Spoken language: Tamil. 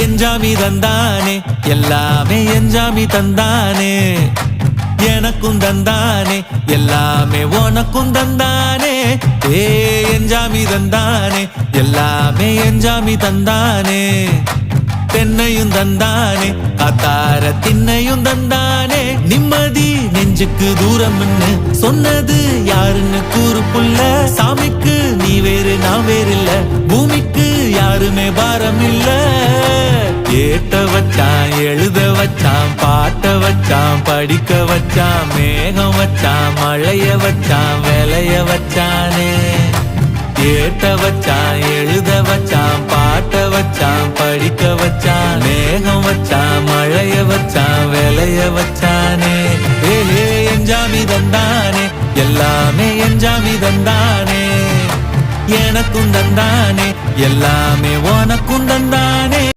எஞ்சாமி தந்தானே எல்லாமே எஞ்சாமி தந்தானே எனக்கும் தந்தானே எல்லாமே உனக்கும் தந்தானே ஏ எஞ்சாமி தந்தானே எல்லாமே எஞ்சாமி தந்தானே தென்னையும் தந்தானே காத்தார திண்ணையும் தந்தானே நிம்மதி நெஞ்சுக்கு தூரம்னு சொன்னது யாருன்னு கூறு புள்ள சாமிக்கு நீ வேறு நான் வேறு இல்ல பூமிக்கு யாருமே பாரம் இல்ல ஏத்த வச்சான் எழுத வச்சான் பாட்ட வச்சான் படிக்க வச்சான் மேகம் வச்சான் மழைய வச்சான் விளைய வச்சானே ஏத்த வச்சான் எழுத வச்சான் பாட்ட வச்சான் படிக்க வச்சான் மேகம் வச்சான் மழைய வச்சான் விளைய வச்சானே ஏ எஞ்சாமி தந்தானே எல்லாமே எஞ்சாமி தந்தானே எனக்கும் தந்தானே எல்லாமே உனக்கும் தந்தானே